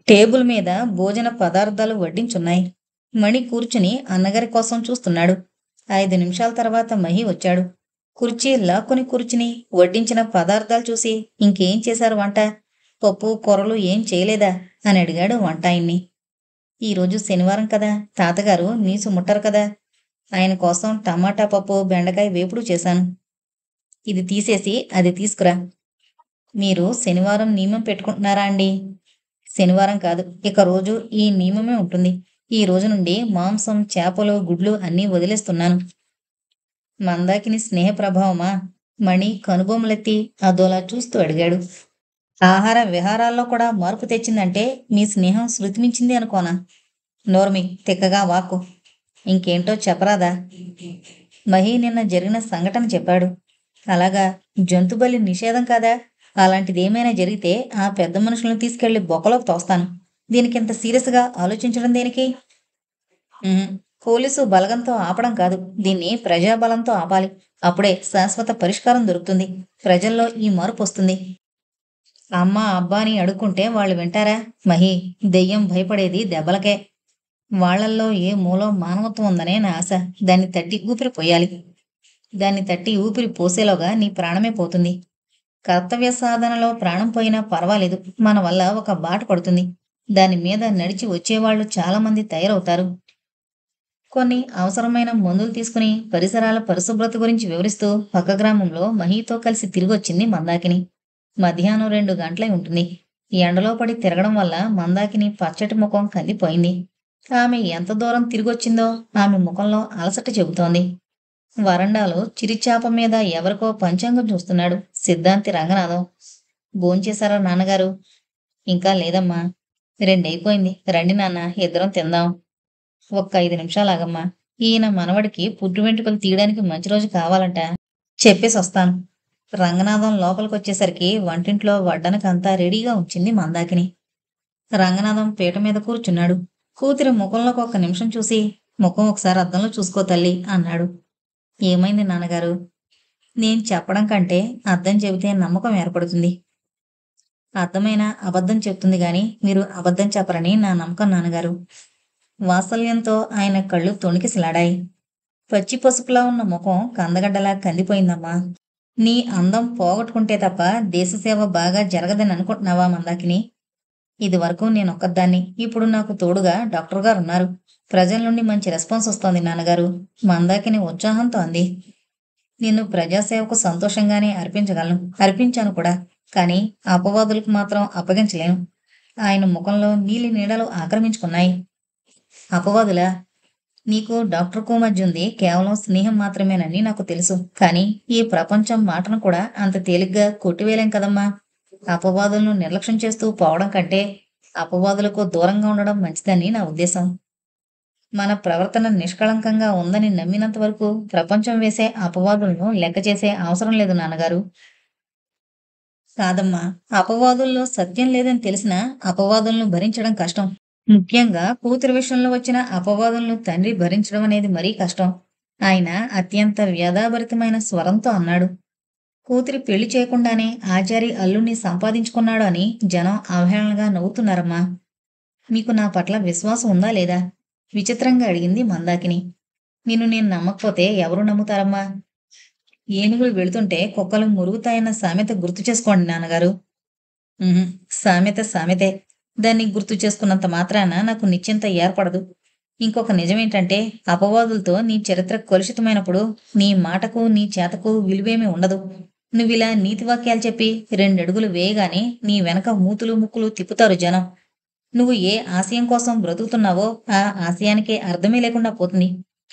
Table మీద భోజన పదార్థాలు వడ్డించున్నాయి. మణి కూర్చుని అన్నగారి కోసం చూస్తున్నాడు. 5 నిమిషాల తర్వాత మహి వచ్చాడు. కుర్చీ లాక్కుని కూర్చుని వడ్డించిన పదార్థాలు చూసి ఇంకేం చేశారు వంట? పప్పు కూరలు ఏం చేయలేదా అని అడిగాడు వంటాయన్ని. ఈరోజు శనివారం కదా, తాతగారు నీసు ముట్టరు కదా. ఆయన కోసం టమాటా పప్పు బెండకాయ వేపుడు చేశాను. ఇది తీసేసి అది తీసుకురా. మీరు శనివారం నియమం పెట్టుకుంటున్నారా అండి? శనివారం కాదు, ఇక రోజు ఈ నియమమే ఉంటుంది. ఈ రోజు నుండి మాంసం, చేపలు, గుడ్లు అన్నీ వదిలేస్తున్నాను. మందాకిని స్నేహ ప్రభావమా? మణి కనుబొమ్మలెత్తి అదోలా చూస్తూ అడిగాడు. ఆహార విహారాల్లో కూడా మార్పు తెచ్చిందంటే మీ స్నేహం శృతిమించింది అనుకోనా? నోర్మి, తిక్కగా వాక్కు. ఇంకేంటో చెప్పరాదా? మహి నిన్న జరిగిన సంఘటన చెప్పాడు. అలాగా? జంతుబలి నిషేధం కాదా? అలాంటిదేమైనా జరిగితే ఆ పెద్ద మనుషులను తీసుకెళ్లి బొక్కలోకి తోస్తాను. దీనికింత సీరియస్గా ఆలోచించడం దేనికి? ఉహుం. పోలీసు బలగంతో ఆపడం కాదు, దీన్ని ప్రజాబలంతో ఆపాలి. అప్పుడే శాశ్వత పరిష్కారం దొరుకుతుంది. ప్రజల్లో ఈ మార్పు వస్తుంది. అమ్మ అబ్బా అని అడుక్కుంటే వాళ్ళు వింటారా? మహి, దెయ్యం భయపడేది దెబ్బలకే. వాళ్ళల్లో ఏ మూలో మానవత్వం ఉందనే నా ఆశ. దాన్ని తట్టి ఊపిరి పోయాలి. దాన్ని తట్టి ఊపిరి పోసేలోగా నీ ప్రాణమే పోతుంది. కర్తవ్య సాధనలో ప్రాణం పోయినా పర్వాలేదు, మన వల్ల ఒక బాట పడుతుంది. దాని మీద నడిచి వచ్చేవాళ్లు చాలా మంది తయారవుతారు. కొన్ని అవసరమైన మందులు తీసుకుని పరిసరాల పరిశుభ్రత గురించి వివరిస్తూ పక్క గ్రామంలో మహీతో కలిసి తిరిగొచ్చింది మందాకిని. మధ్యాహ్నం 2 గంటలై ఉంటుంది. ఈ ఎండలో పడి తిరగడం వల్ల మందాకిని పచ్చటి ముఖం కందిపోయింది. ఆమె ఎంత దూరం తిరిగొచ్చిందో ఆమె ముఖంలో అలసట చెబుతోంది. వరండాలో చిరిచాప మీద ఎవరికో పంచాంగం చూస్తున్నాడు సిద్ధాంతి రంగనాథం. భోంచేశారా నాన్నగారు? ఇంకా లేదమ్మా. 2 అయిపోయింది. రండి నాన్న, ఇద్దరం తిందాం. ఒక్క 5 నిమిషాలాగమ్మా. ఈయన మనవడికి పుట్టు వెంట్రుకలు తీయడానికి మంచి రోజు కావాలంట. చెప్పేసి వస్తాను. రంగనాథం లోపలికొచ్చేసరికి వంటింట్లో వడ్డనకంతా రెడీగా ఉంచింది మందాకిని. రంగనాథం పీట మీద కూర్చున్నాడు. కూతురి ముఖంలోకి 1 నిమిషం చూసి, ముఖం ఒకసారి అద్దంలో చూసుకో తల్లి అన్నాడు. ఏమైంది నాన్నగారు? నేను చెప్పడం కంటే అద్దం చెబితే నమ్మకం ఏర్పడుతుంది. అర్థమైనా అబద్ధం చెప్తుంది గాని మీరు అబద్ధం చెప్పరని నా నమ్మకం నాన్నగారు. వాత్సల్యంతో ఆయన కళ్ళు తొణికిసలాడాయి. పచ్చి పసుపులా ఉన్న ముఖం కందగడ్డలా కందిపోయిందమ్మా. నీ అందం పోగొట్టుకుంటే తప్ప దేశసేవ బాగా జరగదని అనుకుంటున్నావా మందాకిని? ఇది వరకు నేనొక్కదాన్ని, ఇప్పుడు నాకు తోడుగా డాక్టర్ గారు ఉన్నారు. ప్రజల నుండి మంచి రెస్పాన్స్ వస్తోంది నాన్నగారు. మందాకిని ఉత్సాహంతో అంది. నిన్ను ప్రజాసేవకు సంతోషంగానే అర్పించగలను, అర్పించాను కూడా. కానీ అపవాదులకు మాత్రం అప్పగించలేను. ఆయన ముఖంలో నీలి నీడలు ఆక్రమించుకున్నాయి. అపవాదులా? నీకు డాక్టర్కు మధ్య ఉంది కేవలం స్నేహం మాత్రమేనని నాకు తెలుసు. కానీ ఈ ప్రపంచం మాటను కూడా అంత తేలిగ్గా కొట్టివేలేం కదమ్మా. అపవాదులను నిర్లక్ష్యం చేస్తూ పోవడం కంటే అపవాదులకు దూరంగా ఉండడం మంచిదని నా ఉద్దేశం. మన ప్రవర్తన నిష్కళంకంగా ఉందని నమ్మినంత వరకు ప్రపంచం వేసే అపవాదులను లెక్క చేసే అవసరం లేదు నాన్నగారు. కాదమ్మా, అపవాదుల్లో సత్యం లేదని తెలిసినా అపవాదులను భరించడం కష్టం. ముఖ్యంగా కూతురి విషయంలో వచ్చిన అపవాదులను తండ్రి భరించడం అనేది మరీ కష్టం. ఆయన అత్యంత వ్యధాభరితమైన స్వరంతో అన్నాడు. కూతురి పెళ్లి చేయకుండానే ఆచారి అల్లుణ్ణి సంపాదించుకున్నాడు అని జనం అవహేళనగా నవ్వుతున్నారమ్మా. మీకు నా పట్ల విశ్వాసం ఉందా లేదా? విచిత్రంగా అడిగింది మందాకిని. నిన్ను నేను నమ్మకపోతే ఎవరు నమ్ముతారమ్మా? ఏనుగులు వెళుతుంటే కుక్కలు మురుగుతాయన్న సామెత గుర్తు చేసుకోండి నాన్నగారు. ఉహుం, సామెత సామెతే. దాన్ని గుర్తు చేసుకున్నంత మాత్రాన నాకు నిశ్చింత ఏర్పడదు. ఇంకొక నిజమేంటంటే అపవాదులతో నీ చరిత్ర కలుషితమైనప్పుడు నీ మాటకు నీ చేతకు విలువేమీ ఉండదు. నువ్విలా నీతివాక్యాలు చెప్పి 2 అడుగులు వేయగానే నీ వెనక మూతులు ముక్కులు తిప్పుతారు జనం. నువ్వు ఏ ఆశయం కోసం బ్రతుకుతున్నావో ఆ ఆశయానికే అర్థమే లేకుండా పోతుంది.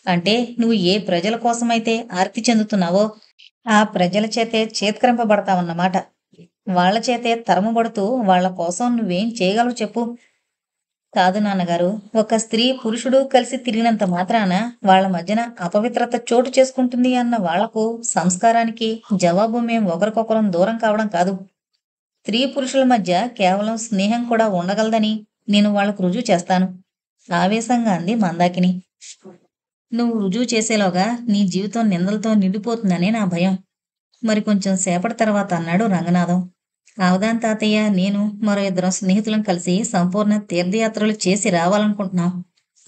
అంటే నువ్వు ఏ ప్రజల కోసమైతే ఆర్తి చెందుతున్నావో ఆ ప్రజల చేతే చేత్కరింపబడతావన్నమాట. వాళ్ల చేతే తరమబడుతూ వాళ్ల కోసం నువ్వేం చేయగలవు చెప్పు? కాదు నాన్నగారు, ఒక స్త్రీ పురుషుడు కలిసి తిరిగినంత మాత్రాన వాళ్ల మధ్యన అపవిత్రత చోటు చేసుకుంటుంది అన్న వాళ్లకు సంస్కారానికి జవాబు మేం ఒకరికొకరం దూరం కావడం కాదు. స్త్రీ పురుషుల మధ్య కేవలం స్నేహం కూడా ఉండగలదని నేను వాళ్లకు రుజువు చేస్తాను. ఆవేశంగా అంది మందాకిని. నువ్వు రుజువు చేసేలోగా నీ జీవితం నిందలతో నిండిపోతుందనే నా భయం. మరి కొంచెం సేపటి తర్వాత అన్నాడు రంగనాథం. అవదాన్ తాతయ్య, నేను మరో ఇద్దరం స్నేహితులం కలిసి సంపూర్ణ తీర్థయాత్రలు చేసి రావాలనుకుంటున్నాం.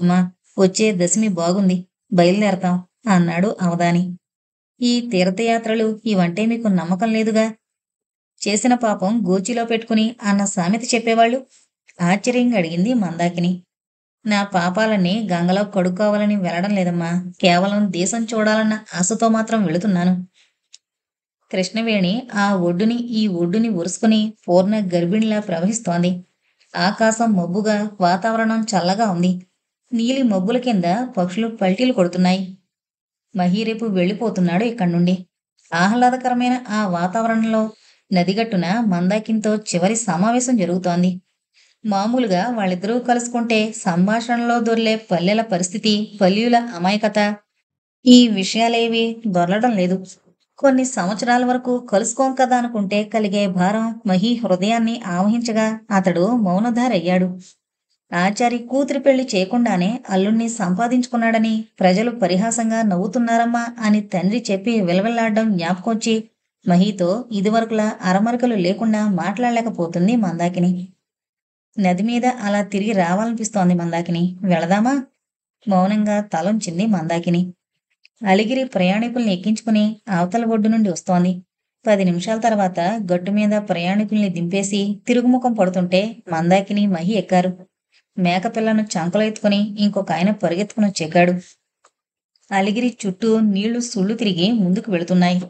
అమ్మా, వచ్చే దశమి బాగుంది, బయలుదేరతాం అన్నాడు అవధాని. ఈ తీర్థయాత్రలు ఇవంటే మీకు నమ్మకం లేదుగా? చేసిన పాపం గోచిలో పెట్టుకుని అన్న సామెత చెప్పేవాళ్ళు. ఆశ్చర్యంగా అడిగింది మందాకిని. నా పాపాలన్నీ గంగలో కడుక్కోవాలని వెళ్ళడం లేదమ్మా. కేవలం దేశం చూడాలన్న ఆశతో మాత్రం వెళుతున్నాను. కృష్ణవేణి ఆ ఒడ్డుని ఈ ఒడ్డుని ఉరుసుకుని పూర్ణ గర్భిణిలా ప్రవహిస్తోంది. ఆకాశం మబ్బుగా, వాతావరణం చల్లగా ఉంది. నీలి మబ్బుల కింద పక్షులు పల్టీలు కొడుతున్నాయి. మహీరేపు వెళ్ళిపోతున్నాడు ఇక్కడి నుండి. ఆహ్లాదకరమైన ఆ వాతావరణంలో నదిగట్టున మందాకింతో చివరి సమావేశం జరుగుతోంది. మామూలుగా వాళ్ళిద్దరూ కలుసుకుంటే సంభాషణలో దొర్లే పల్లెల పరిస్థితి, పల్లీల అమాయకత, ఈ విషయాలేవి దొరలడం లేదు. కొన్ని సంవత్సరాల వరకు కలుసుకోం కదా అనుకుంటే కలిగే భారం మహీ హృదయాన్ని ఆవహించగా అతడు మౌనధారయ్యాడు. ఆచారి కూతురి పెళ్లి చేయకుండానే అల్లుణ్ణి సంపాదించుకున్నాడని ప్రజలు పరిహాసంగా నవ్వుతున్నారమ్మా అని తండ్రి చెప్పి విలవిల్లాడ్డం జ్ఞాపకొచ్చి మహీతో ఇదివరకులా అరమరికలు లేకుండా మాట్లాడలేకపోతుంది మందాకిని. నది మీద అలా తిరిగి రావాలనిపిస్తోంది మందాకిని. వెళదామా? మౌనంగా తలొంచింది మందాకిని. అలిగిరి ప్రయాణికుల్ని ఎక్కించుకుని అవతల ఒడ్డు నుండి వస్తోంది. 10 నిమిషాల తర్వాత గట్టు మీద ప్రయాణికుల్ని దింపేసి తిరుగుముఖం పడుతుంటే మందాకిని, మహి ఎక్కారు. మేకపిల్లను చంకలో ఎత్తుకుని ఇంకొక ఆయన పరిగెత్తుకుని వచ్చెక్కాడు. అలిగిరి చుట్టూ నీళ్లు సుళ్ళు తిరిగి ముందుకు వెళుతున్నాయి.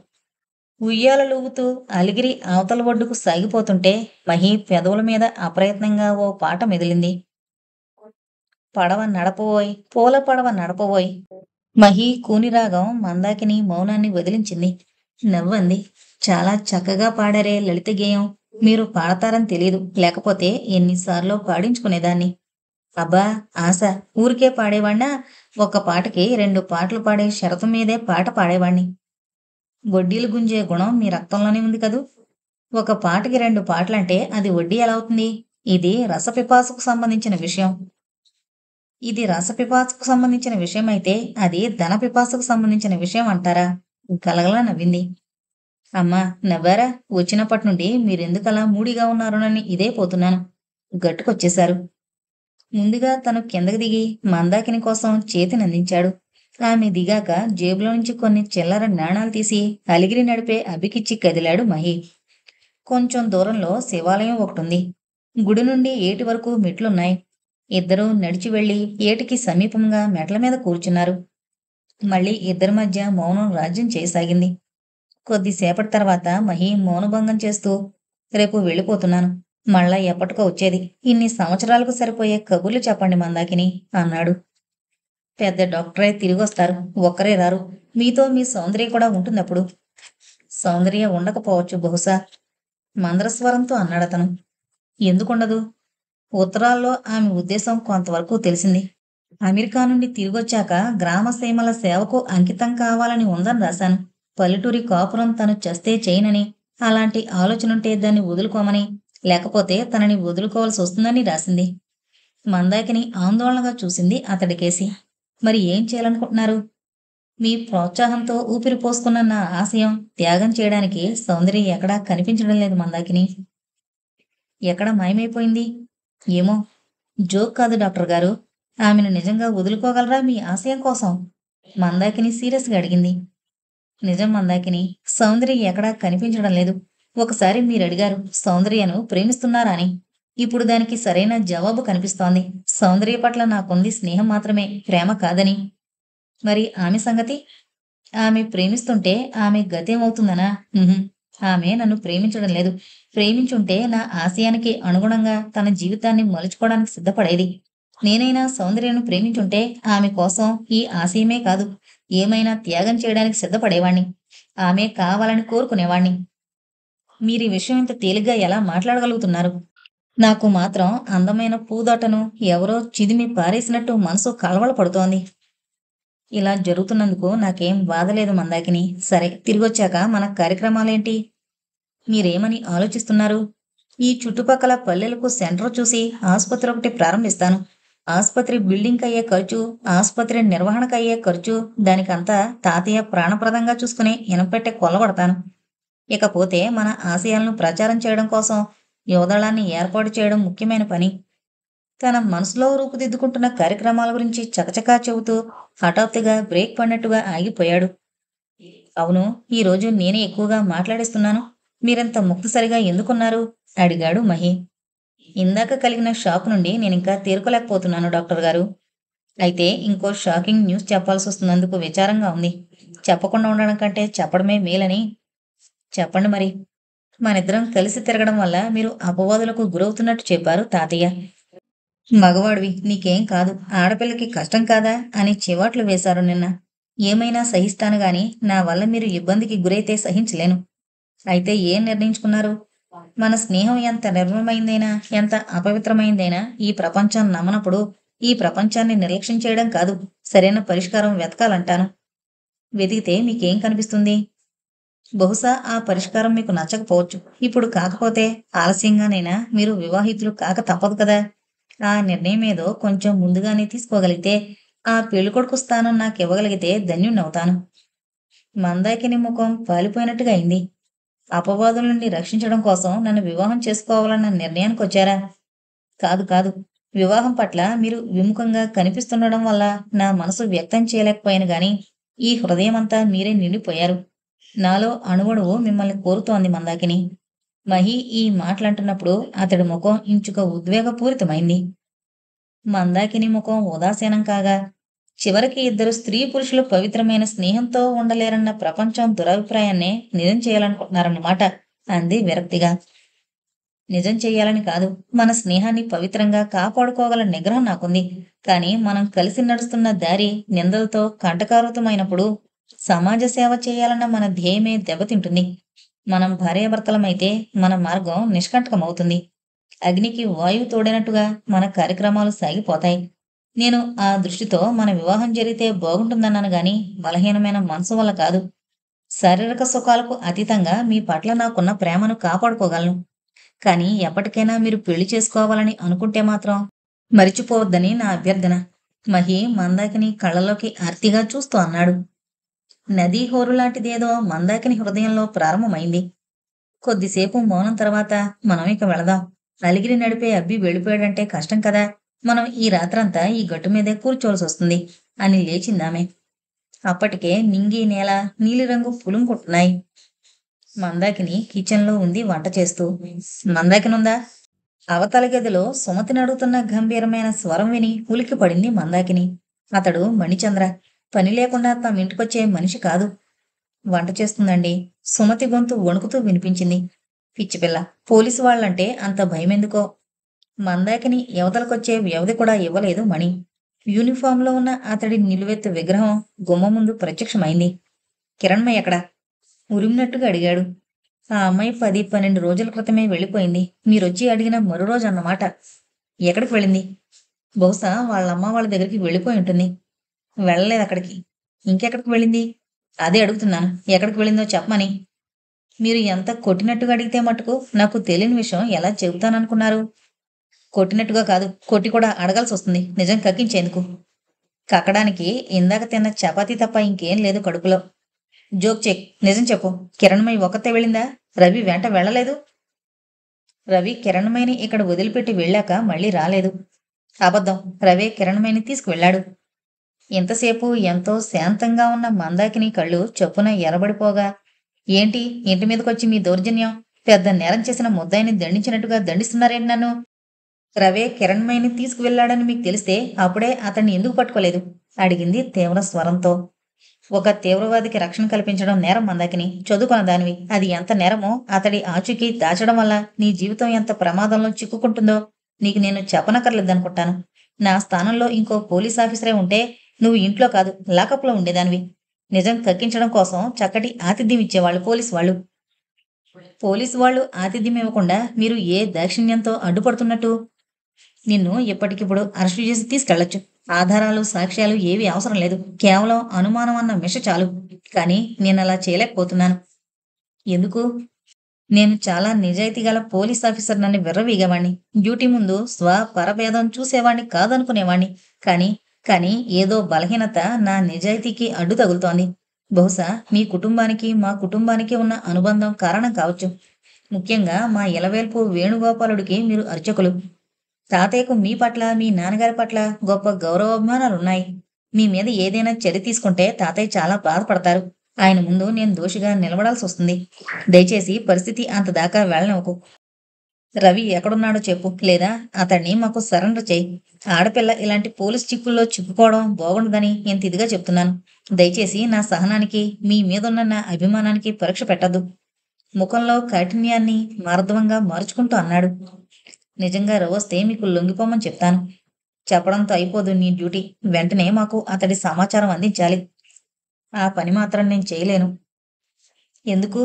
ఉయ్యాలలూగుతూ అలిగిరి అవతల ఒడ్డుకు సాగిపోతుంటే మహి పెదవుల మీద అప్రయత్నంగా ఓ పాట మెదిలింది. పడవ నడపబోయ్, పూల పడవ నడపబోయ్. మహి కూనిరాగం మందాకిని మౌనాన్ని వదిలించింది. నవ్వంది. చాలా చక్కగా పాడారే లలిత గేయం. మీరు పాడతారని తెలీదు, లేకపోతే ఎన్నిసార్లు పాడించుకునేదాన్ని. అబ్బా, ఆశ. ఊరికే పాడేవాణ్ణా? ఒక్క పాటకి 2 పాటలు పాడే షరతు మీదే పాట పాడేవాణ్ణి. వడ్డీలు గుంజే గుణం మీ రక్తంలోనే ఉంది కదూ. ఒక పాటకి 2 పాటలంటే అది వడ్డీ ఎలా అవుతుంది? ఇది రసపిపాసకు సంబంధించిన విషయం. ఇది రసపిపాసకు సంబంధించిన విషయమైతే అది ధనపిపాసకు సంబంధించిన విషయం అంటారా? గలగలా నవ్వింది. అమ్మా, నవ్వారా? వచ్చినప్పటి నుండి మీరెందుకలా మూడిగా ఉన్నారోనని ఇదే పోతున్నాను. గట్టుకొచ్చేశారు. ముందుగా తను కిందకి దిగి మందాకిని కోసం చేతినందించాడు. ఆమె దిగాక జేబులో నుంచి కొన్ని చిల్లర నాణాలు తీసి అలిగిరి నడిపే అభికిచ్చి కదిలాడు మహి. కొంచెం దూరంలో శివాలయం ఒకటుంది. గుడి నుండి ఏటి వరకు మెట్లున్నాయి. ఇద్దరూ నడిచి వెళ్లి ఏటికి సమీపంగా మెట్ల మీద కూర్చున్నారు. మళ్ళీ ఇద్దరి మధ్య మౌనం రాజ్యం చేయసాగింది. కొద్దిసేపటి తర్వాత మహి మౌనభంగం చేస్తూ, రేపు వెళ్ళిపోతున్నాను. మళ్ళా ఎప్పటికో వచ్చేది. ఇన్ని సంవత్సరాలకు సరిపోయే కబుర్లు చెప్పండి మందాకిని అన్నాడు. పెద్ద డాక్టరే తిరిగొస్తారు, ఒక్కరే రారు. మీతో మీ సౌందర్య కూడా ఉంటుందప్పుడు. సౌందర్య ఉండకపోవచ్చు బహుశా, మంద్రస్వరంతో అన్నాడతను. ఎందుకుండదు? ఉత్తరాల్లో ఆమె ఉద్దేశం కొంతవరకు తెలిసింది. అమెరికా నుండి తిరిగొచ్చాక గ్రామసీమల సేవకు అంకితం కావాలని ఉందని రాశాను. పల్లెటూరి కాపురం తను చస్తే చేయనని, అలాంటి ఆలోచనుంటే దాన్ని వదులుకోమని, లేకపోతే తనని వదులుకోవాల్సి వస్తుందని రాసింది. మందాకిని ఆందోళనగా చూసింది అతడికేసి. మరి ఏం చేయాలనుకుంటున్నారు? మీ ప్రోత్సాహంతో ఊపిరి పోసుకున్న నా ఆశయం త్యాగం చేయడానికి సౌందర్య ఎక్కడా కనిపించడం లేదు మందాకిని. ఎక్కడ మాయమైపోయింది? ఏమో. జోక్ కాదు డాక్టర్ గారు. ఆమెను నిజంగా వదులుకోగలరా మీ ఆశయం కోసం? మందాకిని సీరియస్గా అడిగింది. నిజం మందాకిని, సౌందర్య ఎక్కడా కనిపించడం లేదు. ఒకసారి మీరడిగారు సౌందర్యను ప్రేమిస్తున్నారా అని. ఇప్పుడు దానికి సరైన జవాబు కనిపిస్తోంది. సౌందర్య పట్ల నాకుంది స్నేహం మాత్రమే, ప్రేమ కాదని. మరి ఆమె సంగతి? ఆమె ప్రేమిస్తుంటే ఆమె గతేమవుతుందనా? ఆమె నన్ను ప్రేమించడం లేదు. ప్రేమించుంటే నా ఆశయానికి అనుగుణంగా తన జీవితాన్ని మలుచుకోవడానికి సిద్ధపడేది. నేనైనా సౌందర్యను ప్రేమించుంటే ఆమె కోసం ఈ ఆశయమే కాదు, ఏమైనా త్యాగం చేయడానికి సిద్ధపడేవాణ్ణి. ఆమె కావాలని కోరుకునేవాణ్ణి. మీరీ విషయం ఇంత తేలిగ్గా ఎలా మాట్లాడగలుగుతున్నారు? నాకు మాత్రం అందమైన పూదోటను ఎవరో చిదిమి పారేసినట్టు మనసు కలవల పడుతోంది. ఇలా జరుగుతున్నందుకు నాకేం బాధలేదు మందాకిని. సరే, తిరిగొచ్చాక మన కార్యక్రమాలేంటి? మీరేమని ఆలోచిస్తున్నారు? ఈ చుట్టుపక్కల పల్లెలకు సెంటర్ చూసి ఆసుపత్రి ఒకటి ప్రారంభిస్తాను. ఆసుపత్రి బిల్డింగ్ అయ్యే ఖర్చు, ఆసుపత్రి నిర్వహణకయ్యే ఖర్చు, దానికంతా తాతయ్య ప్రాణప్రదంగా చూసుకుని ఇనపెట్టే కొల్లగొడతాను. ఇకపోతే మన ఆశయాలను ప్రచారం చేయడం కోసం యువదళాన్ని ఏర్పాటు చేయడం ముఖ్యమైన పని. తన మనసులో రూపుదిద్దుకుంటున్న కార్యక్రమాల గురించి చకచకా చెబుతూ హఠాత్తుగా బ్రేక్ పడినట్టుగా ఆగిపోయాడు. అవును, ఈరోజు నేనే ఎక్కువగా మాట్లాడేస్తున్నాను. మీరంత ముక్తసరిగా ఎందుకున్నారు? అడిగాడు మహి. ఇందాక కలిగిన షాక్ నుండి నేనింకా తేరుకోలేకపోతున్నాను డాక్టర్ గారు. అయితే ఇంకో షాకింగ్ న్యూస్ చెప్పాల్సి వస్తున్నందుకు విచారంగా ఉంది. చెప్పకుండా ఉండడం కంటే చెప్పడమే మేలని. చెప్పండి మరి. మనిద్దరం కలిసి తిరగడం వల్ల మీరు అపవాదులకు గురవుతున్నట్టు చెప్పారు తాతయ్య. మగవాడివి, నీకేం కాదు. ఆడపిల్లకి కష్టం కాదా అని చివాట్లు వేశారు నిన్న. ఏమైనా సహిస్తాను గాని నా వల్ల మీరు ఇబ్బందికి గురైతే సహించలేను. అయితే ఏం నిర్ణయించుకున్నారు? మన స్నేహం ఎంత నిర్మలమైందైనా, ఎంత అపవిత్రమైందైనా ఈ ప్రపంచం నమ్మనప్పుడు ఈ ప్రపంచాన్ని నిర్లక్ష్యం చేయడం కాదు, సరైన పరిష్కారం వెతకాలంటాను. వెతికితే మీకేం కనిపిస్తుంది? బహుశా ఆ పరిష్కారం మీకు నచ్చకపోవచ్చు. ఇప్పుడు కాకపోతే ఆలస్యంగానైనా మీరు వివాహితులు కాక తప్పదు కదా. ఆ నిర్ణయం ఏదో కొంచెం ముందుగానే తీసుకోగలిగితే, ఆ పెళ్ళికొడుకు స్థానం నాకివ్వగలిగితే ధన్యుణ్ణవుతాను. మందాకిని ముఖం పాలిపోయినట్టుగా అయింది. అపవాదుల నుండి రక్షించడం కోసం నన్ను వివాహం చేసుకోవాలన్న నిర్ణయానికొచ్చారా? కాదు కాదు. వివాహం పట్ల మీరు విముఖంగా కనిపిస్తుండడం వల్ల నా మనసు వ్యక్తం చేయలేకపోయాను గాని, ఈ హృదయమంతా మీరే నిండిపోయారు. నాలో అణువణువు మిమ్మల్ని కోరుతోంది మందాకిని. మహి ఈ మాటలంటున్నప్పుడు అతడి ముఖం ఇంచుక ఉద్వేగపూరితమైంది. మందాకిని ముఖం ఉదాసీనం కాగా, చివరికి ఇద్దరు స్త్రీ పురుషులు పవిత్రమైన స్నేహంతో ఉండలేరన్న ప్రపంచం దురభిప్రాయాన్నే నిజం చేయాలనుకుంటున్నారన్నమాట అంది విరక్తిగా. నిజం చెయ్యాలని కాదు, మన స్నేహాన్ని పవిత్రంగా కాపాడుకోగల నిగ్రహం నాకుంది. కానీ మనం కలిసి నడుస్తున్న దారి నిందలతో కంటకారుతమైనప్పుడు సమాజ సేవ చేయాలన్న మన ధ్యేయమే దెబ్బతింటుంది. మనం భార్యాభర్తలమైతే మన మార్గం నిష్కంటకమవుతుంది. అగ్నికి వాయువు తోడినట్టుగా మన కార్యక్రమాలు సాగిపోతాయి. నేను ఆ దృష్టితో మన వివాహం జరిగితే బాగుంటుందన్నాను గాని బలహీనమైన మనసు వల్ల కాదు. శారీరక సుఖాలకు అతీతంగా మీ పట్ల నాకున్న ప్రేమను కాపాడుకోగలను. కానీ ఎప్పటికైనా మీరు పెళ్లి చేసుకోవాలని అనుకుంటే మాత్రం మరిచిపోవద్దని నా అభ్యర్థన. మహి మందాకిని కళ్ళలోకి ఆర్తిగా చూస్తూ అన్నాడు. నదీ హోరులాంటిదేదో మందాకిని హృదయంలో ప్రారంభమైంది. కొద్దిసేపు మౌనం తర్వాత మనం ఇక వెళదాం. అలిగిరి నడిపే అబ్బి వెళ్ళిపోయాడంటే కష్టం కదా. మనం ఈ రాత్రంతా ఈ గట్టు మీదే కూర్చోవలసి వస్తుంది అని లేచిందామె. అప్పటికే నింగి నేల నీలిరంగు పులుముకుంటున్నాయి. మందాకిని కిచెన్లో ఉంది వంట చేస్తూ. మందాకినుందా? అవతల గదిలో సుమతిని అడుగుతున్న గంభీరమైన స్వరం విని ఉలిక్కిపడింది మందాకిని. అతడు మణిచంద్ర. పని లేకుండా తమింటికొచ్చే మనిషి కాదు. వంట చేస్తుందండి. సుమతి గొంతు వణుకుతూ వినిపించింది. పిచ్చిపిల్ల, పోలీసు వాళ్ళంటే అంత భయమెందుకో. మందాకిని యువతలకొచ్చే వ్యవధి కూడా ఇవ్వలేదు మణి. యూనిఫాంలో ఉన్న అతడి నిలువెత్తు విగ్రహం గుమ్మ ముందు ప్రత్యక్షమైంది. కిరణ్మయ్య ఎక్కడా? ఉరిమినట్టుగా అడిగాడు. ఆ అమ్మాయి 10-12 రోజుల క్రితమే వెళ్ళిపోయింది. మీరొచ్చి అడిగిన మరో రోజు అన్నమాట. ఎక్కడికి వెళ్ళింది? బహుశా వాళ్ళమ్మ వాళ్ళ దగ్గరికి వెళ్ళిపోయి ఉంటుంది. వెళ్ళలేదు అక్కడికి. ఇంకెక్కడికి వెళ్ళింది? అదే అడుగుతున్నాను. ఎక్కడికి వెళ్ళిందో చెప్పమని. మీరు ఎంత కొట్టినట్టుగా అడిగితే మటుకు నాకు తెలియని విషయం ఎలా చెబుతాననుకున్నారు? కొట్టినట్టుగా కాదు, కొట్టి కూడా అడగాల్సి వస్తుంది నిజం కక్కించేందుకు. కక్కడానికి ఇందాక తిన్న చపాతీ తప్ప ఇంకేం లేదు కడుపులో. జోక్ చెక్, నిజం చెప్పు. కిరణ్మయి ఒక్కతే వెళ్ళిందా? రవి వెంట వెళ్ళలేదు? రవి కిరణ్మయిని ఇక్కడ వదిలిపెట్టి వెళ్ళాక మళ్ళీ రాలేదు. అబద్ధం. రవే కిరణ్మయిని తీసుకువెళ్ళాడు. ఇంతసేపు ఎంతో శాంతంగా ఉన్న మందాకిని కళ్ళు చొప్పున ఎర్రబడిపోగా, ఏంటి ఇంటి మీదకొచ్చి మీ దౌర్జన్యం? పెద్ద నేరం చేసిన ముద్దాయిని దండించినట్టుగా దండిస్తున్నారేంటి నన్ను? రవే కిరణ్మయిని తీసుకువెళ్ళాడని మీకు తెలిస్తే అప్పుడే అతన్ని ఎందుకు పట్టుకోలేదు? అడిగింది తీవ్ర స్వరంతో. ఒక తీవ్రవాదికి రక్షణ కల్పించడం నేరం మందాకిని. చదువుకున్న దానివి. అది ఎంత నేరమో అతడి ఆచూకీ దాచడం వల్ల నీ జీవితం ఎంత ప్రమాదంలో చిక్కుకుంటుందో నీకు నేను చెప్పనక్కర్లేదనుకుంటాను. నా స్థానంలో ఇంకో పోలీస్ ఆఫీసరే ఉంటే నువ్వు ఇంట్లో కాదు లాకప్లో ఉండేదానివి. నిజం కక్కించడం కోసం చక్కటి ఆతిథ్యం ఇచ్చేవాళ్ళు పోలీసు వాళ్ళు. పోలీసు వాళ్ళు ఆతిథ్యం ఇవ్వకుండా మీరు ఏ దాక్షిణ్యంతో అడ్డుపడుతున్నట్టు? నిన్ను ఇప్పటికిప్పుడు అరెస్టు చేసి తీసుకెళ్లొచ్చు. ఆధారాలు సాక్ష్యాలు ఏవీ అవసరం లేదు. కేవలం అనుమానం అన్న మిష చాలు. కానీ నేనలా చేయలేకపోతున్నాను. ఎందుకు? నేను చాలా నిజాయితీ గల పోలీస్ ఆఫీసర్ నన్ను విర్రవీగేవాణ్ణి. డ్యూటీ ముందు పరభేదం చూసేవాణ్ణి కాదనుకునేవాణ్ణి. కానీ కానీ ఏదో బలహీనత నా నిజాయితీకి అడ్డు తగులుతోంది. బహుశా మీ కుటుంబానికి మా కుటుంబానికి ఉన్న అనుబంధం కారణం కావచ్చు. ముఖ్యంగా మా ఇలవేల్పు వేణుగోపాలుడికి మీరు అర్చకులు. తాతయ్యకు మీ పట్ల, మీ నాన్నగారి పట్ల గొప్ప గౌరవాభిమానాలున్నాయి. మీ మీద ఏదైనా చర్య తీసుకుంటే తాతయ్య చాలా బాధపడతారు. ఆయన ముందు నేను దోషిగా నిలబడాల్సొస్తుంది. దయచేసి పరిస్థితి అంత దాకా వెళ్ళనివ్వకు. రవి ఎక్కడున్నాడో చెప్పు. లేదా అతన్ని మాకు సరెండర్ చెయ్యి. ఆడపిల్ల ఇలాంటి పోలీస్ చిక్కుల్లో చిక్కుకోవడం బాగుండదని ఇంత ఇదిగా చెప్తున్నాను. దయచేసి నా సహనానికి, మీ మీదున్న నా అభిమానానికి పరీక్ష పెట్టద్దు. ముఖంలో కాఠిన్యాన్ని మార్దవంగా మార్చుకుంటూ అన్నాడు. నిజంగా రవొస్తే మీకు లొంగిపోమని చెప్తాను. చెప్పడంతో అయిపోదు నీ డ్యూటీ. వెంటనే మాకు అతడి సమాచారం అందించాలి. ఆ పని మాత్రం నేను చేయలేను. ఎందుకు?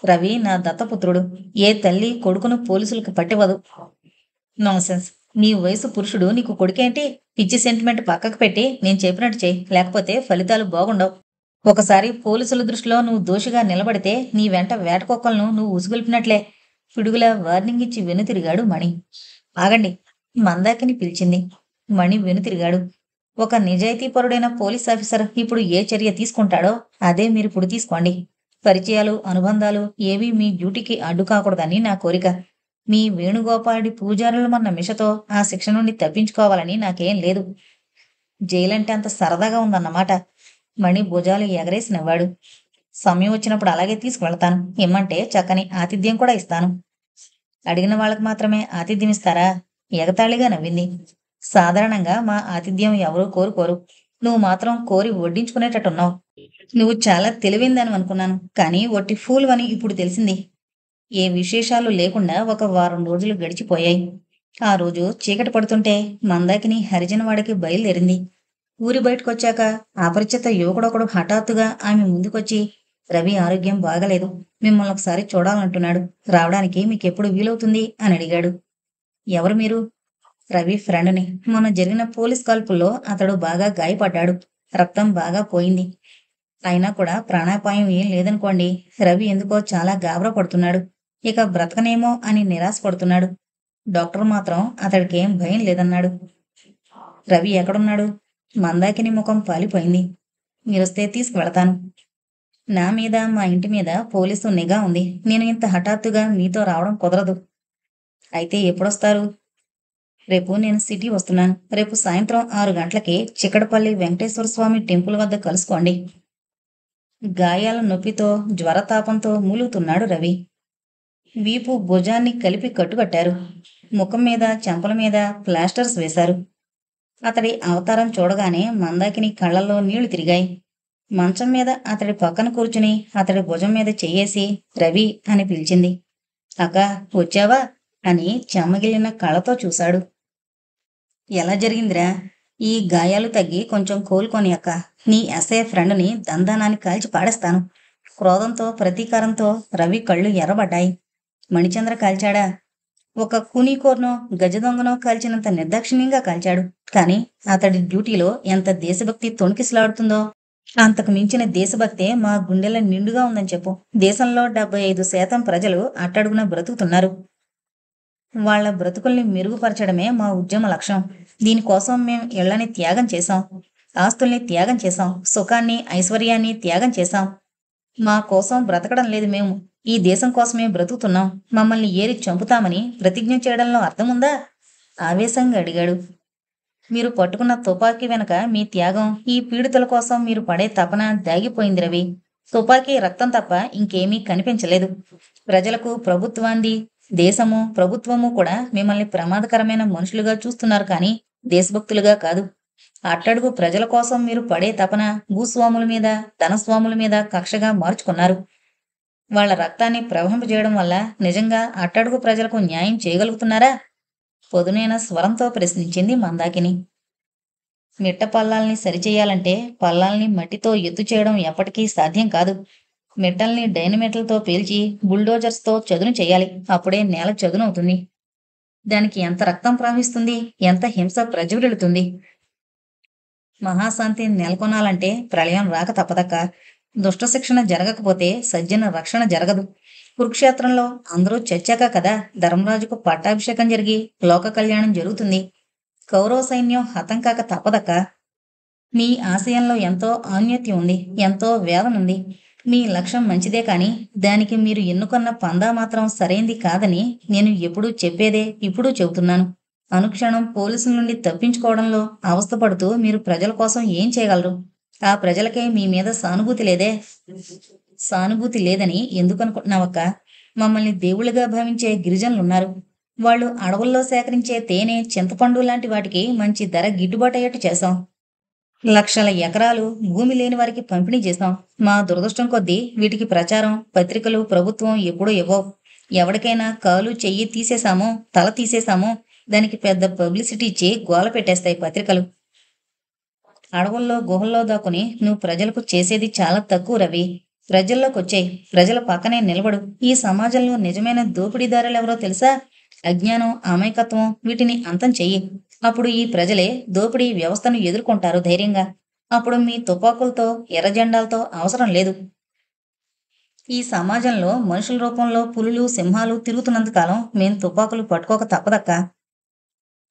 రవి నా దత్తపుత్రుడు. ఏ తల్లి కొడుకును పోలీసులకు పట్టివ్వదు. నాన్సెన్స్. నీ వయసు పురుషుడు నీకు కొడుకేంటి? పిచ్చి సెంటిమెంట్ పక్కకు పెట్టి నేను చెప్పినట్టు చెయ్యి. లేకపోతే ఫలితాలు బాగుండవు. ఒకసారి పోలీసుల దృష్టిలో నువ్వు దోషిగా నిలబడితే నీ వెంట వేటకొక్కలను నువ్వు ఉసుగొల్పినట్లే. పిడుగులా వార్నింగ్ ఇచ్చి వెనుతిరిగాడు మణి. ఆగండి. మందాకిని పిలిచింది. మణి వెనుతిరిగాడు. ఒక నిజాయితీపరుడైన పోలీస్ ఆఫీసర్ ఇప్పుడు ఏ చర్య తీసుకుంటాడో అదే మీరిప్పుడు తీసుకోండి. పరిచయాలు, అనుబంధాలు ఏవీ మీ డ్యూటీకి అడ్డు కాకూడదని నా కోరిక. మీ వేణుగోపాలుడి పూజారులమన్న మిషతో ఆ శిక్ష నుండి తప్పించుకోవాలని నాకేం లేదు. జైలంటే అంత సరదాగా ఉందన్నమాట. మణి భుజాలు ఎగరేసి నవ్వాడు. సమయం వచ్చినప్పుడు అలాగే తీసుకువెళ్తాను. ఇమ్మంటే చక్కని ఆతిథ్యం కూడా ఇస్తాను. అడిగిన వాళ్ళకి మాత్రమే ఆతిథ్యం ఇస్తారా? ఎగతాళిగా నవ్వింది. సాధారణంగా మా ఆతిథ్యం ఎవరూ కోరుకోరు. నువ్వు మాత్రం కోరి వడ్డించుకునేటట్టున్నావు. నువ్వు చాలా తెలివిందని అనుకున్నాను. కానీ ఒట్టి ఫూల్వని ఇప్పుడు తెలిసింది. ఏ విశేషాలు లేకుండా ఒక వారం రోజులు గడిచిపోయాయి. ఆ రోజు చీకటి పడుతుంటే మందాకిని హరిజనవాడకి బయలుదేరింది. ఊరి బయటకొచ్చాక అపరిచిత యువకుడొకడు హఠాత్తుగా ఆమె ముందుకొచ్చి, రవి ఆరోగ్యం బాగలేదు. మిమ్మల్ని ఒకసారి చూడాలంటున్నాడు. రావడానికి మీకెప్పుడు వీలవుతుంది అని అడిగాడు. ఎవరు మీరు? రవి ఫ్రెండ్ని. మొన్న జరిగిన పోలీస్ కాల్పుల్లో అతడు బాగా గాయపడ్డాడు. రక్తం బాగా పోయింది. అయినా కూడా ప్రాణాపాయం ఏం లేదనుకోండి. రవి ఎందుకో చాలా గాబరా పడుతున్నాడు. ఇక బ్రతకనేమో అని నిరాశపడుతున్నాడు. డాక్టర్ మాత్రం అతడికేం భయం లేదన్నాడు. రవి ఎక్కడున్నాడు? మందాకిని ముఖం పాలిపోయింది. మీరొస్తే తీసుకువెళతాను. నా మీద, మా ఇంటి మీద పోలీసు నిఘా ఉంది. నేను ఇంత హఠాత్తుగా మీతో రావడం కుదరదు. అయితే ఎప్పుడొస్తారు? రేపు నేను సిటీ వస్తున్నాను. రేపు సాయంత్రం 6 గంటలకి చిక్కడపల్లి వెంకటేశ్వర స్వామి టెంపుల్ వద్ద కలుసుకోండి. గాయాల నొప్పితో, జ్వరతాపంతో మూలుగుతున్నాడు రవి. వీపు, భుజాన్ని కలిపి కట్టుకట్టారు. ముఖం మీద, చెంపల మీద ప్లాస్టర్స్ వేశారు. అతడి అవతారం చూడగానే మందాకిని కళ్ళల్లో నీళ్లు తిరిగాయి. మంచం మీద అతడి పక్కన కూర్చుని అతడి భుజం మీద చెయ్యేసి రవి అని పిలిచింది. అక్కా, వచ్చావా అని చెమ్మగిలిన కళ్ళతో చూశాడు. ఎలా జరిగిందిరా? ఈ గాయాలు తగ్గి కొంచెం కోలుకొని అక్క. నీ ఎస్ఐ ఫ్రెండ్ని దందానాన్ని కాల్చి పాడేస్తాను. క్రోధంతో, ప్రతీకారంతో రవి కళ్ళు ఎర్రబడ్డాయి. మణిచంద్ర కాల్చాడా? ఒక కూనీకోర్నో, గజదొంగనో కాల్చినంత నిర్దాక్షిణ్యంగా కాల్చాడు. కాని అతడి డ్యూటీలో ఎంత దేశభక్తి తొణికిసలాడుతుందో అంతకు మించిన దేశభక్తే మా గుండెల నిండుగా ఉందని చెప్పు. దేశంలో 75% ప్రజలు అట్టడుగున బ్రతుకుతున్నారు. వాళ్ల బ్రతుకుల్ని మెరుగుపరచడమే మా ఉద్యమ లక్ష్యం. దీనికోసం మేం ఇళ్లని త్యాగం చేశాం. ఆస్తుల్ని త్యాగం చేశాం. సుఖాన్ని, ఐశ్వర్యాన్ని త్యాగం చేశాం. మా కోసం బ్రతకడం లేదు మేము. ఈ దేశం కోసమే బ్రతుకుతున్నాం. మమ్మల్ని ఏరి చంపుతామని ప్రతిజ్ఞ చేయడంలో అర్థముందా? ఆవేశంగా అడిగాడు. మీరు పట్టుకున్న తుపాకీ వెనక మీ త్యాగం, ఈ పీడితుల కోసం మీరు పడే తపన దాగిపోయింది రవి. తుపాకీ, రక్తం తప్ప ఇంకేమీ కనిపించలేదు. ప్రజలకు ప్రభుత్వాన్ని, దేశము, ప్రభుత్వము కూడా మిమ్మల్ని ప్రమాదకరమైన మనుషులుగా చూస్తున్నారు కానీ దేశభక్తులుగా కాదు. అట్టడుగు ప్రజల కోసం మీరు పడే తపన భూస్వాముల మీద, ధనస్వాముల మీద కక్షగా మార్చుకున్నారు. వాళ్ల రక్తాన్ని ప్రవహింపజేయడం వల్ల నిజంగా అట్టడుగు ప్రజలకు న్యాయం చేయగలుగుతున్నారా? పొదునైన స్వరంతో ప్రశ్నించింది మందాకిని. మిట్ట పల్లాల్ని సరిచేయాలంటే పల్లాల్ని మట్టితో ఎత్తు చేయడం ఎప్పటికీ సాధ్యం కాదు. మిట్టల్ని డైనమేట్లతో పేల్చి బుల్డోజర్స్తో చదును చేయాలి. అప్పుడే నేల చదునవుతుంది. దానికి ఎంత రక్తం ప్రవహిస్తుంది, ఎంత హింస ప్రజ్వరిల్లుతుంది. మహాశాంతి నెలకొనాలంటే ప్రళయం రాక తప్పదక్క. దుష్ట శిక్షణ జరగకపోతే సజ్జన రక్షణ జరగదు. కురుక్షేత్రంలో అందరూ చచ్చాక కదా ధర్మరాజుకు పట్టాభిషేకం జరిగి లోక కళ్యాణం జరుగుతుంది. కౌరవ సైన్యం హతం కాక తప్పదక్క. మీ ఆశయంలో ఎంతో ఔన్నత్యం ఉంది. ఎంతో వేదనుంది. మీ లక్ష్యం మంచిదే కానీ, దానికి మీరు ఎన్నుకున్న పందా మాత్రం సరైంది కాదని నేను ఎప్పుడూ చెప్పేదే ఇప్పుడు చెబుతున్నాను. అనుక్షణం పోలీసుల నుండి తప్పించుకోవడంలో అవస్థపడుతూ మీరు ప్రజల కోసం ఏం చేయగలరు? ఆ ప్రజలకే మీ మీద సానుభూతి లేదే? సానుభూతి లేదని ఎందుకనుకుంటున్నావక్కా? మమ్మల్ని దేవుళ్ళుగా భావించే గిరిజనులున్నారు. వాళ్ళు అడవుల్లో సేకరించే తేనె, చింతపండు లాంటి వాటికి మంచి ధర గిట్టుబాటయ్యేట్టు చేశాం. లక్షల ఎకరాలు భూమి లేని వారికి పంపిణీ చేశాం. మా దురదృష్టం కొద్దీ వీటికి ప్రచారం, పత్రికలు, ప్రభుత్వం ఎప్పుడూ ఇవ్వవు. ఎవడికైనా కాలు, చెయ్యి తీసేశామో, తల తీసేశామో దానికి పెద్ద పబ్లిసిటీ ఇచ్చి గోల పెట్టేస్తాయి పత్రికలు. అడవుల్లో, గుహల్లో దాక్కుని నువ్వు ప్రజలకు చేసేది చాలా తక్కువ రవి. ప్రజల్లోకొచ్చేయ్. ప్రజల పక్కనే నిలబడు. ఈ సమాజంలో నిజమైన దోపిడీదారులెవరో తెలుసా? అజ్ఞానం, అమాయకత్వం వీటిని అంతం చెయ్యి. అప్పుడు ఈ ప్రజలే దోపిడీ వ్యవస్థను ఎదుర్కొంటారు ధైర్యంగా. అప్పుడు మీ తుపాకులతో, ఎర్రజెండాలతో అవసరం లేదు. ఈ సమాజంలో మనుషుల రూపంలో పులులు, సింహాలు తిరుగుతున్నంతకాలం మేం తుపాకులు పట్టుకోక తప్పదక్కా.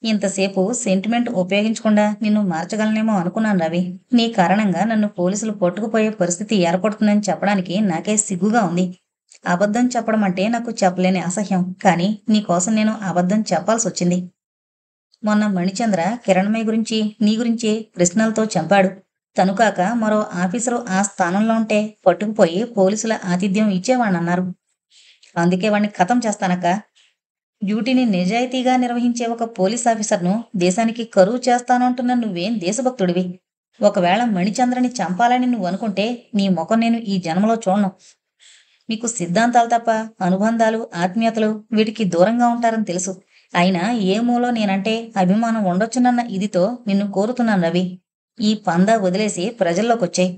ఇంతసేపు సెంటిమెంట్ ఉపయోగించకుండా నిన్ను మార్చగలనేమో అనుకున్నాను రవి. నీ కారణంగా నన్ను పోలీసులు పట్టుకుపోయే పరిస్థితి ఏర్పడుతుందని చెప్పడానికి నాకే సిగ్గుగా ఉంది. అబద్ధం చెప్పడం అంటే నాకు చెప్పలేని అసహ్యం. కానీ నీకోసం నేను అబద్ధం చెప్పాల్సొచ్చింది. మొన్న మణిచంద్ర కిరణ్మయి గురించి, నీ గురించి ప్రశ్నలతో చంపాడు. తను కాక మరో ఆఫీసరు ఆ స్థానంలో ఉంటే పట్టుకుపోయి పోలీసుల ఆతిథ్యం ఇచ్చేవాణ్ణన్నారు. అందుకే వాణ్ణి ఖతం చేస్తానక్క. డ్యూటీని నిజాయితీగా నిర్వహించే ఒక పోలీస్ ఆఫీసర్ను దేశానికి కరువు చేస్తానంటున్న నువ్వేం దేశభక్తుడివి? ఒకవేళ మణిచంద్రని చంపాలని నువ్వు అనుకుంటే నీ ముఖం నేను ఈ జన్మలో చూడను. మీకు సిద్ధాంతాలు తప్ప అనుబంధాలు, ఆత్మీయతలు వీటికి దూరంగా ఉంటారని తెలుసు. అయినా ఏ మూలో నేనంటే అభిమానం ఉండొచ్చునన్న ఇదితో నిన్ను కోరుతున్నాను రవి. ఈ పందా వదిలేసి ప్రజల్లోకొచ్చేయ్.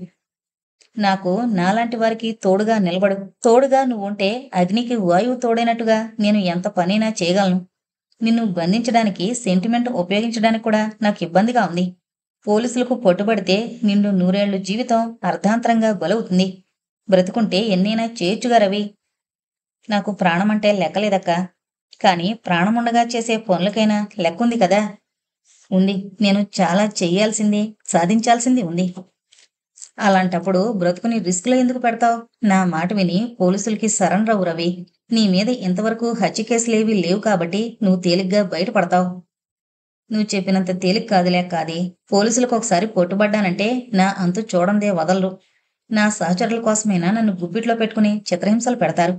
నాకు నాలాంటి వారికి తోడుగా నిలబడు. తోడుగా నువ్వుంటే అగ్నికి వాయువు తోడైనట్టుగా నేను ఎంత పనైనా చేయగలను. నిన్ను బంధించడానికి సెంటిమెంట్ ఉపయోగించడానికి కూడా నాకు ఇబ్బందిగా ఉంది. పోలీసులకు పట్టుబడితే నిన్ను నూరేళ్లు జీవితం అర్ధాంతరంగా బలవుతుంది. బ్రతుకుంటే ఎన్నైనా చేయొచ్చుగా రవి. నాకు ప్రాణమంటే లెక్కలేదక్కా. కానీ ప్రాణముండగా చేసే పనులకైనా లెక్కుంది కదా. ఉంది. నేను చాలా చెయ్యాల్సింది, సాధించాల్సింది ఉంది. అలాంటప్పుడు బ్రతుకుని రిస్క్లో ఎందుకు పెడతావు? నా మాట విని పోలీసులకి సరెండర్ అవ్వు రవి. నీ మీద ఇంతవరకు హత్య కేసులేవీ లేవు కాబట్టి నువ్వు తేలిగ్గా బయటపడతావు. నువ్వు చెప్పినంత తేలిక కాదులే కాది. పోలీసులకు ఒకసారి పట్టుబడ్డానంటే నా అంతు చూడందే వదలరు. నా సహచరుల కోసమైనా నన్ను గుప్పిట్లో పెట్టుకుని చిత్రహింసలు పెడతారు.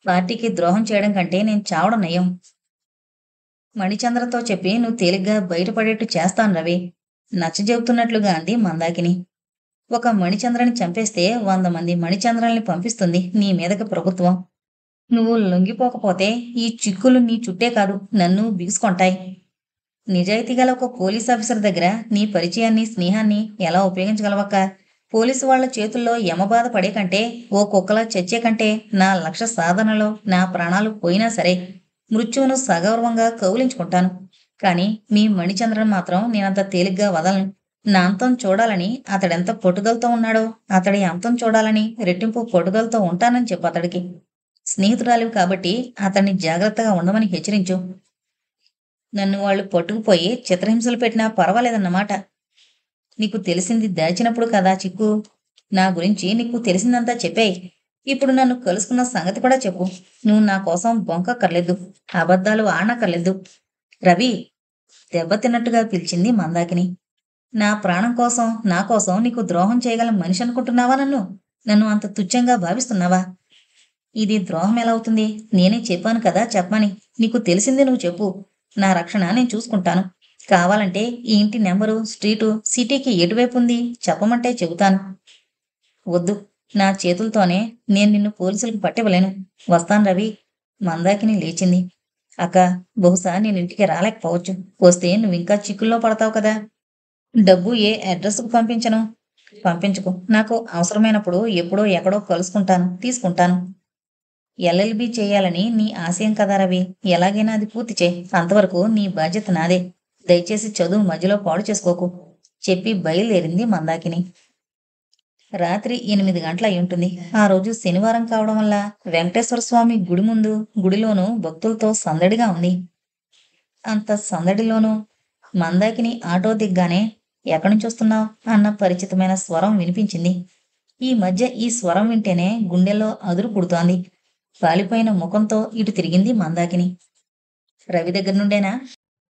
పార్టీకి ద్రోహం చేయడం కంటే నేను చావడం నయం. మణిచంద్రతో చెప్పి నువ్వు తేలిగ్గా బయటపడేట్టు చేస్తాను రవి. నచ్చజెబుతున్నట్లుగా అంది మందాకిని. ఒక మణిచంద్రని చంపేస్తే 100 మంది మణిచంద్రల్ని పంపిస్తుంది నీ మీదకి ప్రభుత్వం. నువ్వు లొంగిపోకపోతే ఈ చిక్కులు నీ చుట్టే కాదు నన్ను బిగుసుకొంటాయి. నిజాయితీ గల ఒక పోలీస్ ఆఫీసర్ దగ్గర నీ పరిచయాన్ని, స్నేహాన్ని ఎలా ఉపయోగించగలవక్క? పోలీసు వాళ్ల చేతుల్లో యమబాధ పడే కంటే, ఓ కుక్కలా చచ్చే కంటే నా లక్ష్య సాధనలో నా ప్రాణాలు పోయినా సరే మృత్యువును సగౌరవంగా కౌలించుకుంటాను. కానీ మీ మణిచంద్రన్ మాత్రం నేనంత తేలిగ్గా వదలను. నా అంతం చూడాలని అతడెంత పట్టుదలతో ఉన్నాడో, అతడి అంతం చూడాలని రెట్టింపు పట్టుదలతో ఉంటానని చెప్పు అతడికి. స్నేహితురాలివి కాబట్టి అతన్ని జాగ్రత్తగా ఉండమని హెచ్చరించు. నన్ను వాళ్ళు పట్టుకుపోయి చిత్రహింసలు పెట్టినా పర్వాలేదన్నమాట. నీకు తెలిసింది దాచినప్పుడు కదా చిక్కు. నా గురించి నీకు తెలిసిందంతా చెప్పేయ్. ఇప్పుడు నన్ను కలుసుకున్న సంగతి కూడా చెప్పు. నువ్వు నా కోసం బొంకక్కర్లేదు, అబద్ధాలు ఆడనక్కర్లేదు. రవి! దెబ్బతిన్నట్టుగా పిలిచింది మందాకిని. నా ప్రాణం కోసం, నా కోసం నీకు ద్రోహం చేయగల మనిషి అనుకుంటున్నావా నన్ను? నన్ను అంత తుచ్చంగా భావిస్తున్నావా? ఇది ద్రోహం ఎలా అవుతుంది? నేనే చెప్పాను కదా చెప్పమని. నీకు తెలిసింది నువ్వు చెప్పు. నా రక్షణ నేను చూసుకుంటాను. కావాలంటే ఈ ఇంటి నెంబరు, స్ట్రీటు, సిటీకి ఎటువైపు ఉంది చెప్పమంటే చెబుతాను. వద్దు. నా చేతులతోనే నేను నిన్ను పోలీసులకు పట్టివ్వలేను. వస్తాను రవి. మందాకిని లేచింది. అక్క, బహుశా నేను ఇంటికి రాలేకపోవచ్చు. వస్తే నువ్వింకా చిక్కుల్లో పడతావు కదా. డబ్బు ఏ అడ్రస్కు పంపించను? పంపించుకో. నాకు అవసరమైనప్పుడు ఎప్పుడో ఎక్కడో కలుసుకుంటాను, తీసుకుంటాను. ఎల్ఎల్బి చేయాలని నీ ఆశయం కదా రవి. ఎలాగైనా అది పూర్తి చేయి. అంతవరకు నీ బాధ్యత నాదే. దయచేసి చదువు మధ్యలో పాడు చేసుకోకు చెప్పి బయలుదేరింది మందాకిని. రాత్రి 8 గంటలై ఉంటుంది. ఆ రోజు శనివారం కావడం వల్ల వెంకటేశ్వర స్వామి గుడి ముందు, గుడిలోనూ భక్తులతో సందడిగా ఉంది. అంత సందడిలోనూ మందాకిని ఆటో దిగ్గానే ఎక్కడి నుంచి వస్తున్నావు అన్న పరిచితమైన స్వరం వినిపించింది. ఈ మధ్య ఈ స్వరం వింటేనే గుండెల్లో అదురు పుడుతోంది. పాలిపోయిన ముఖంతో ఇటు తిరిగింది మందాకిని. రవి దగ్గర నుండేనా?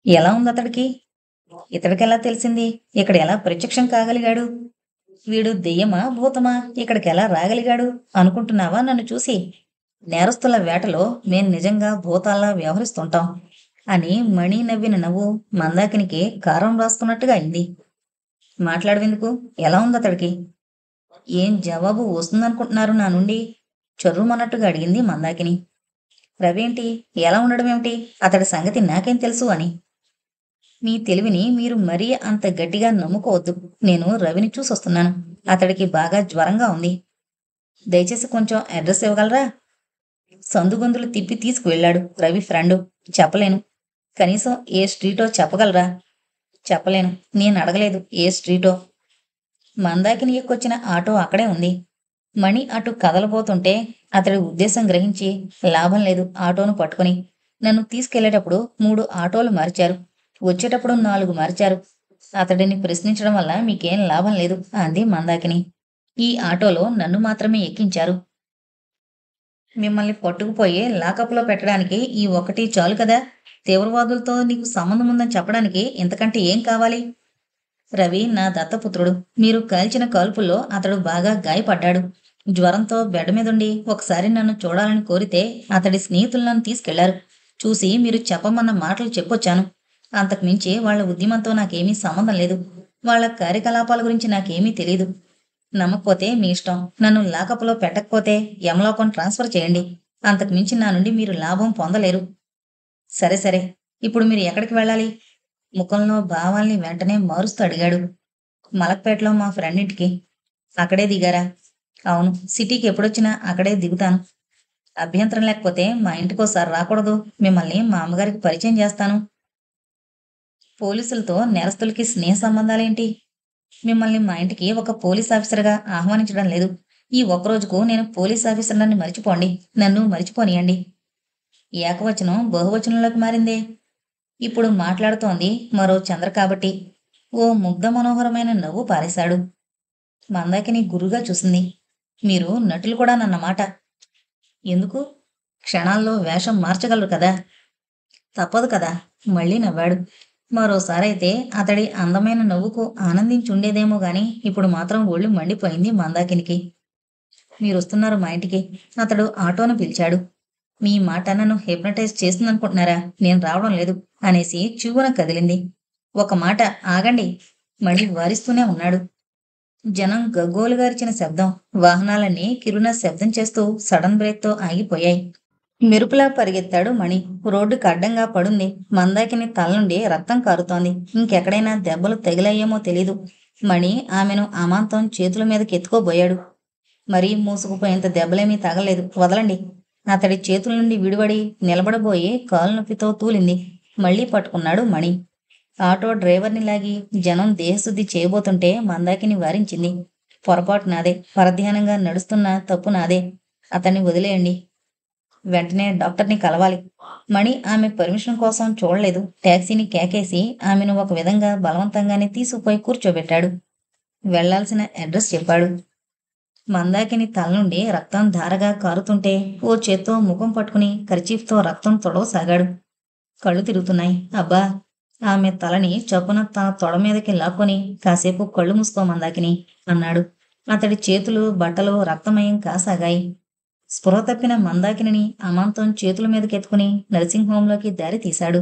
ఎలా ఉంది అతడికి? ఇతడికెలా తెలిసింది? ఇక్కడ ఎలా ప్రత్యక్షం కాగలిగాడు? వీడు దెయ్యమా భూతమా ఇక్కడికెలా రాగలిగాడు అనుకుంటున్నావా నన్ను చూసి? నేరస్తుల వేటలో మేం నిజంగా భూతాల్లా వ్యవహరిస్తుంటాం అని మణి నవ్విన నవ్వు మందాకినికి కారం రాస్తున్నట్టుగా అయింది. మాట్లాడవెందుకు? ఎలా ఉంది అతడికి? ఏం జవాబు వస్తుందనుకుంటున్నారు నా నుండి? చర్రుమన్నట్టుగా అడిగింది మందాకిని. రవేంటి? ఎలా ఉండడం ఏమిటి? అతడి సంగతి నాకేం తెలుసు అని. మీ తెలివిని మీరు మరీ అంత గట్టిగా నమ్ముకోవద్దు. నేను రవిని చూసొస్తున్నాను. అతడికి బాగా జ్వరంగా ఉంది. దయచేసి కొంచెం అడ్రస్ ఇవ్వగలరా? సందుగొందులు తిప్పి తీసుకువెళ్ళాడు రవి ఫ్రెండు. చెప్పలేను. కనీసం ఏ స్ట్రీటో చెప్పగలరా? చెప్పలేను. నేను అడగలేదు ఏ స్ట్రీటో. మందాకిని ఎక్కొచ్చిన ఆటో అక్కడే ఉంది. మణి అటు కదలబోతుంటే అతడి ఉద్దేశం గ్రహించి, లాభం లేదు ఆటోను పట్టుకుని. నన్ను తీసుకెళ్లేటప్పుడు 3 ఆటోలు మార్చారు. వచ్చేటప్పుడు 4 మార్చారు. అతడిని ప్రశ్నించడం వల్ల మీకేం లాభం లేదు అంది మందాకిని. ఈ ఆటోలో నన్ను మాత్రమే ఎక్కించారు. మిమ్మల్ని పట్టుకుపోయి లాకప్లో పెట్టడానికి ఈ ఒకటి చాలు కదా. తీవ్రవాదులతో నీకు సంబంధం ఉందని చెప్పడానికి ఇంతకంటే ఏం కావాలి? రవి నా దత్తపుత్రుడు. మీరు కాల్చిన కాల్పుల్లో అతడు బాగా గాయపడ్డాడు. జ్వరంతో బెడ్ మీదుండి ఒకసారి నన్ను చూడాలని కోరితే అతడి స్నేహితులు నన్ను తీసుకెళ్లారు. చూసి మీరు చెప్పమన్న మాటలు చెప్పొచ్చాను. అంతకుమించి వాళ్ల ఉద్యమంతో నాకేమీ సంబంధం లేదు. వాళ్ల కార్యకలాపాల గురించి నాకేమీ తెలీదు. నమ్మకపోతే మీ ఇష్టం. నన్ను లాకప్లో పెట్టకపోతే యమలోకం ట్రాన్స్ఫర్ చేయండి. అంతకుమించి నా నుండి మీరు లాభం పొందలేరు. సరే సరే, ఇప్పుడు మీరు ఎక్కడికి వెళ్ళాలి? ముఖంలో భావాల్ని వెంటనే మారుస్తూ అడిగాడు. మలక్పేటలో మా ఫ్రెండ్ ఇంటికి. అక్కడే దిగారా? అవును. సిటీకి ఎప్పుడొచ్చినా అక్కడే దిగుతాను. అభ్యంతరం లేకపోతే మా ఇంటికోసారి రాకూడదు? మిమ్మల్ని మా అమ్మగారికి పరిచయం చేస్తాను. పోలీసులతో నేరస్తులకి స్నేహ సంబంధాలేంటి? మిమ్మల్ని మా ఇంటికి ఒక పోలీస్ ఆఫీసర్గా ఆహ్వానించడం లేదు. ఈ ఒక్కరోజుకు నేను పోలీస్ ఆఫీసర్లని మర్చిపోండి. నన్ను మర్చిపోనియండి. ఏకవచనం బహువచనంలోకి మారిందే. ఇప్పుడు మాట్లాడుతోంది మరో చంద్ర కాబట్టి. ఓ ముగ్ధ మనోహరమైన నవ్వు పారేశాడు. మందాకిని గురుగా చూసింది. మీరు నటులు కూడా నన్నమాట. ఎందుకు? క్షణాల్లో వేషం మార్చగలరు కదా. తప్పదు కదా. మళ్ళీ నవ్వాడు. మరోసారైతే అతడి అందమైన నవ్వుకు ఆనందించుండేదేమో గాని ఇప్పుడు మాత్రం ఒళ్ళు మండిపోయింది మందాకినికి. మీరొస్తున్నారు మా ఇంటికి. అతడు ఆటోను పిలిచాడు. మీ మాట నన్ను హిప్నటైజ్ చేస్తుందనుకుంటున్నారా? నేను రావడం లేదు అనేసి చివ్వున కదిలింది. ఒక మాట ఆగండి. మళ్ళీ వారిస్తూనే ఉన్నాడు. జనం గగ్గోలుగారిచిన శబ్దం. వాహనాలన్నీ కిరున శబ్దం చేస్తూ సడన్ బ్రేక్తో ఆగిపోయాయి. మెరుపులా పరిగెత్తాడు మణి. రోడ్డుకి అడ్డంగా పడుంది. మందాకిని తల నుండి రక్తం కారుతోంది. ఇంకెక్కడైనా దెబ్బలు తగిలాయేమో తెలీదు. మణి ఆమెను అమాంతం చేతుల మీదకి ఎత్తుకోబోయాడు. మరీ మూసుకుపోయేంత దెబ్బలేమీ తగలేదు. వదలండి. అతడి చేతుల నుండి విడివడి నిలబడబోయి కాలు నొప్పితో తూలింది. మళ్లీ పట్టుకున్నాడు మణి. ఆటో డ్రైవర్ని లాగి జనం దేహశుద్ధి చేయబోతుంటే మందాకిని వారించింది. పొరపాటు నాదే. పరధ్యానంగా నడుస్తున్న తప్పు నాదే. అతన్ని వదిలేయండి. వెంటనే డాక్టర్ని కలవాలి. మణి ఆమె పర్మిషన్ కోసం చూడలేదు. టాక్సీని కేకేసి ఆమెను ఒక విధంగా బలవంతంగానే తీసుకుపోయి కూర్చోబెట్టాడు. వెళ్లాల్సిన అడ్రస్ చెప్పాడు. మందాకిని తల నుండి రక్తం ధారగా కారుతుంటే ఓ చేత్తో ముఖం పట్టుకుని కర్చీఫ్తో రక్తం తొడవసాగాడు. కళ్ళు తిరుగుతున్నాయి. అబ్బా! ఆమె తలని చప్పున తన తొడ మీదకి లాక్కొని కాసేపు కళ్ళు మూసుకో మందాకిని అన్నాడు. అతడి చేతులు బట్టలు రక్తమయం కాసాగాయి. స్పృహ తప్పిన మందాకిని అమాంతం చేతుల మీదకెత్తుకుని నర్సింగ్ హోంలోకి దారి తీశాడు.